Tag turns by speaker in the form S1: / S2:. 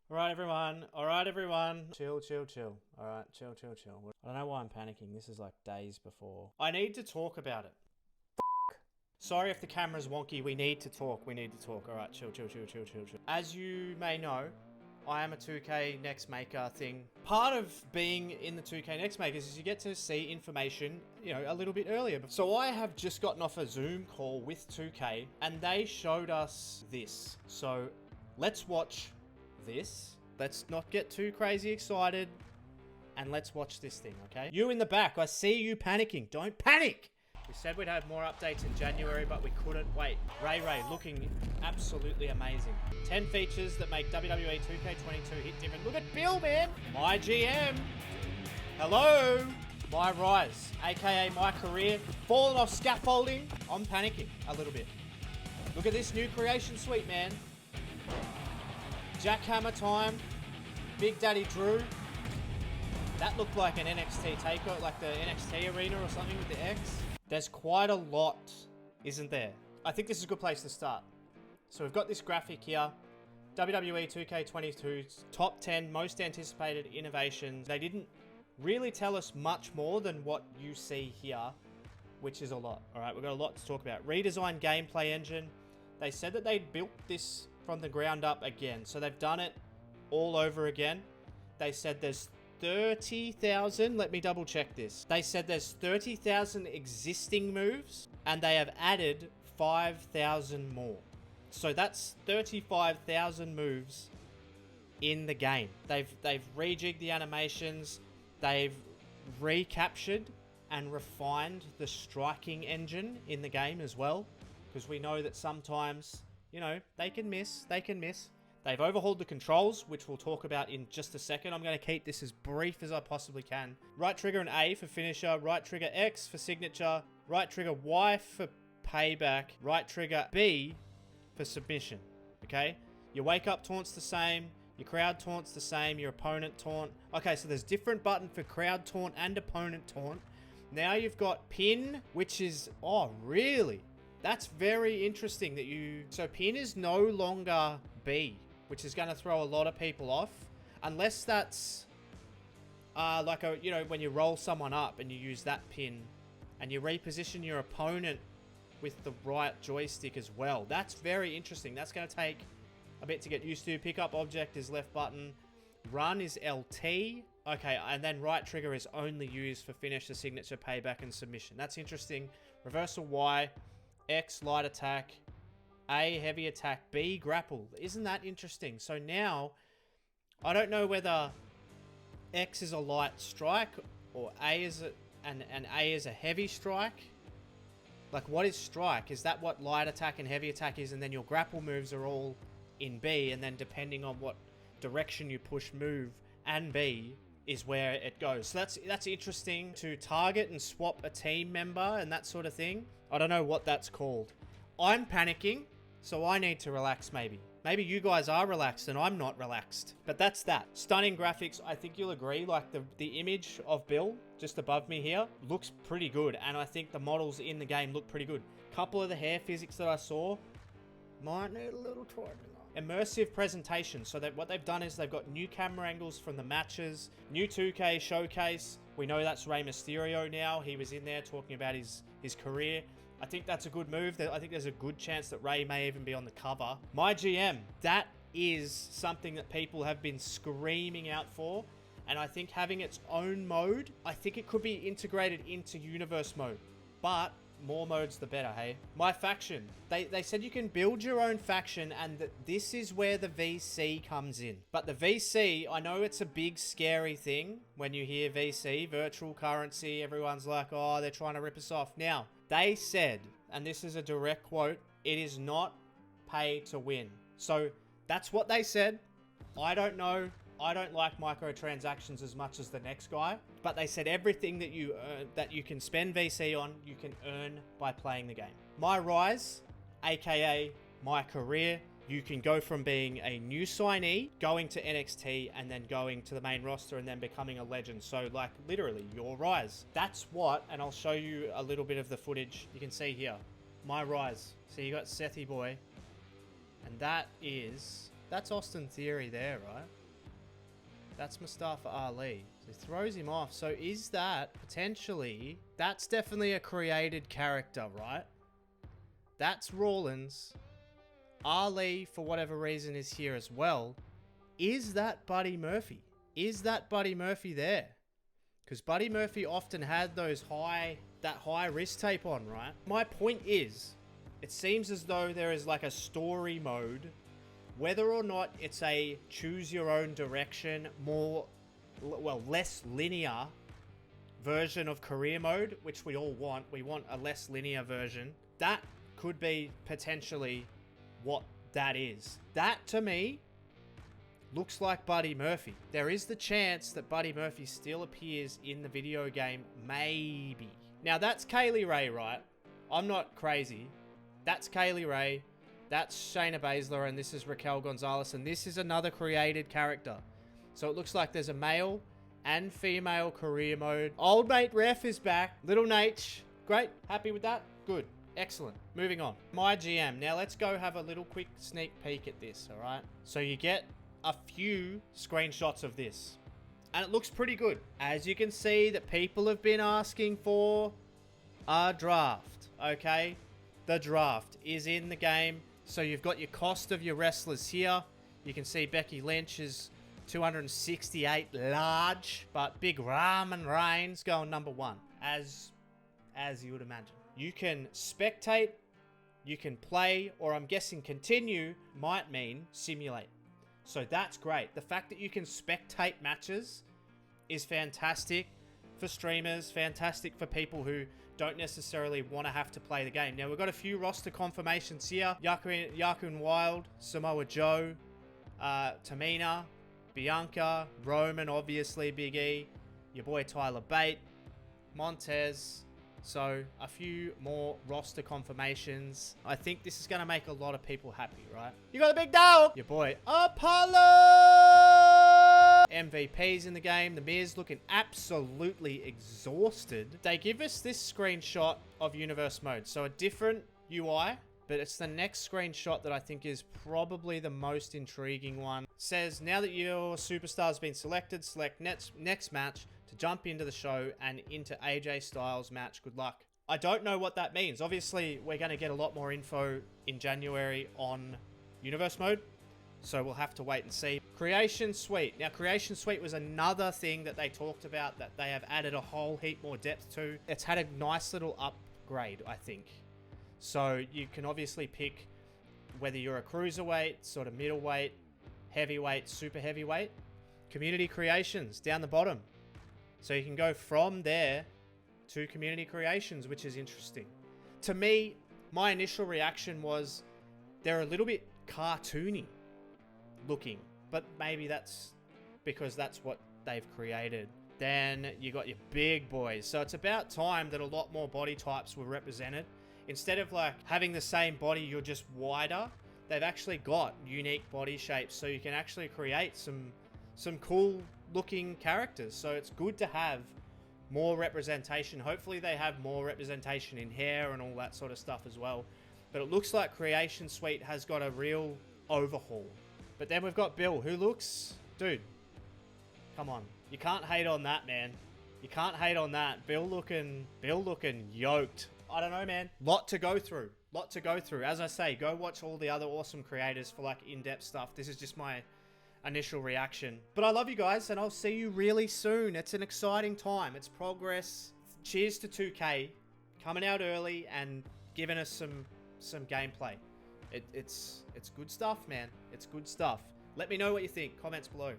S1: Alright, everyone. Alright, everyone. Chill, chill, chill. Alright, chill, chill, chill. I don't know why I'm panicking. This is like days before. I need to talk about it. Sorry if the camera's wonky. We need to talk. We need to talk. Alright, chill, chill, chill, chill, chill, chill. As you may know, I am a 2K Next Maker thing. Part of being in the 2K Next Makers is you get to see information, a little bit earlier. So I have just gotten off a Zoom call with 2K and they showed us this. So let's watch this. Let's not get too crazy excited and let's watch this thing, okay? You in the back, I see you panicking. Don't panic! We said we'd have more updates in January, but we couldn't wait. Ray looking absolutely amazing. 10 features that make WWE 2K22 hit different. Look at Bill, man! My GM! Hello! My rise, aka my career, falling off scaffolding. I'm panicking a little bit. Look at this new creation suite, man. Jackhammer time. Big Daddy Drew. That looked like an NXT takeover, like the NXT arena or something with the X. There's quite a lot, isn't there? I think this is a good place to start. So we've got this graphic here. WWE 2K22's top 10 most anticipated innovations. They didn't really tell us much more than what you see here, which is a lot. All right, we've got a lot to talk about. Redesign gameplay engine. They said that they built this from the ground up again. So they've done it all over again. They said there's 30,000, let me double check this. They said there's 30,000 existing moves and they have added 5,000 more. So that's 35,000 moves in the game. They've rejigged the animations, they've recaptured and refined the striking engine in the game as well. Because we know that sometimes, they can miss. They've overhauled the controls, which we'll talk about in just a second. I'm going to keep this as brief as I possibly can. Right trigger and A for finisher, right trigger X for signature, right trigger Y for payback, right trigger B for submission, okay? Your wake up taunt's the same, your crowd taunt's the same, your opponent taunt. Okay, so there's different button for crowd taunt and opponent taunt. Now you've got pin, which is, oh, really? That's very interesting that so pin is no longer B, which is going to throw a lot of people off, unless that's like when you roll someone up and you use that pin and you reposition your opponent with the right joystick as well. That's very interesting. That's going to take a bit to get used to. Pick up object is left button. Run is LT. Okay, and then right trigger is only used for finish, the signature, payback, and submission. That's interesting. Reversal Y, X light attack, A heavy attack, B grapple. Isn't that interesting? So now, I don't know whether X is a light strike or A is and A is a heavy strike. Like, what is strike? Is that what light attack and heavy attack is? And then your grapple moves are all in B, and then depending on what direction you push move and B is where it goes. So that's interesting to target and swap a team member and that sort of thing. I don't know what that's called. I'm panicking, so I need to relax maybe. Maybe you guys are relaxed and I'm not relaxed. But that's that. Stunning graphics, I think you'll agree. Like the image of Bill just above me here looks pretty good. And I think the models in the game look pretty good. Couple of the hair physics that I saw might need a little tightening up. Immersive presentation. So that what they've done is they've got new camera angles from the matches. New 2K showcase. We know that's Rey Mysterio now. He was in there talking about his career. I think that's a good move. I think there's a good chance that Rey may even be on the cover. My GM, that is something that people have been screaming out for. And I think having its own mode, I think it could be integrated into universe mode. But more modes the better, hey? My faction. They said you can build your own faction and that this is where the VC comes in. But the VC, I know it's a big scary thing when you hear VC, virtual currency. Everyone's like, oh, they're trying to rip us off. Now, they said, and this is a direct quote, it is not pay to win. So that's what they said. I don't know. I don't like microtransactions as much as the next guy, but they said everything that you can spend VC on, you can earn by playing the game. My rise, aka my career, you can go from being a new signee, going to NXT, and then going to the main roster and then becoming a legend. So like literally your rise. That's what, and I'll show you a little bit of the footage you can see here. My rise. So you got Sethy Boy, and that is That's Austin Theory there, right? That's Mustafa Ali. So he throws him off. So is that potentially... That's definitely a created character, right? That's Rawlins. Ali, for whatever reason, is here as well. Is that Buddy Murphy? Is that Buddy Murphy there? Because Buddy Murphy often had those that high wrist tape on, right? My point is, it seems as though there is like a story mode. Whether or not it's a choose your own direction, less linear version of career mode, which we all want. We want a less linear version. That could be potentially what that is. That, to me, looks like Buddy Murphy. There is the chance that Buddy Murphy still appears in the video game, maybe. Now, that's Kaylee Ray, right? I'm not crazy. That's Kaylee Ray. That's Shayna Baszler, and this is Raquel Gonzalez, and this is another created character. So it looks like there's a male and female career mode. Old mate Ref is back. Little Nate. Great. Happy with that? Good. Excellent. Moving on. My GM. Now let's go have a little quick sneak peek at this, all right? So you get a few screenshots of this, and it looks pretty good. As you can see, that people have been asking for a draft, okay? The draft is in the game. So you've got your cost of your wrestlers here. You can see Becky Lynch is 268 large, but Big Ramen Reigns going number 1, as you would imagine. You can spectate, you can play, or I'm guessing continue might mean simulate. So that's great. The fact that you can spectate matches is fantastic for streamers, fantastic for people who don't necessarily want to have to play the game. Now, we've got a few roster confirmations here. Yakun Wild, Samoa Joe, Tamina, Bianca, Roman, obviously, Big E, your boy Tyler Bate, Montez. So, a few more roster confirmations. I think this is going to make a lot of people happy, right? You got a big dog! Your boy Apollo! MVP's in the game. The Miz looking absolutely exhausted. They give us this screenshot of Universe Mode. So, a different UI, but it's the next screenshot that I think is probably the most intriguing one. It says, now that your superstar's been selected, select next match to jump into the show and into AJ Styles' match. Good luck. I don't know what that means. Obviously, we're going to get a lot more info in January on Universe Mode, so we'll have to wait and see. Creation Suite. Now, Creation Suite was another thing that they talked about that they have added a whole heap more depth to. It's had a nice little upgrade, I think. So you can obviously pick whether you're a cruiserweight, sort of middleweight, heavyweight, super heavyweight. Community creations down the bottom. So you can go from there to community creations, which is interesting. To me, my initial reaction was they're a little bit cartoony looking, but maybe that's because that's what they've created. Then you got your big boys. So it's about time that a lot more body types were represented. Instead of like having the same body, you're just wider. They've actually got unique body shapes, so you can actually create some cool looking characters. So it's good to have more representation. Hopefully they have more representation in hair and all that sort of stuff as well. But it looks like Creation Suite has got a real overhaul. But then we've got Bill, who looks... Dude, come on. You can't hate on that, man. You can't hate on that. Bill looking yoked. I don't know, man. Lot to go through. As I say, go watch all the other awesome creators for like in-depth stuff. This is just my initial reaction. But I love you guys, and I'll see you really soon. It's an exciting time. It's progress. Cheers to 2K coming out early and giving us some gameplay. It's good stuff, man. It's good stuff. Let me know what you think. Comments below.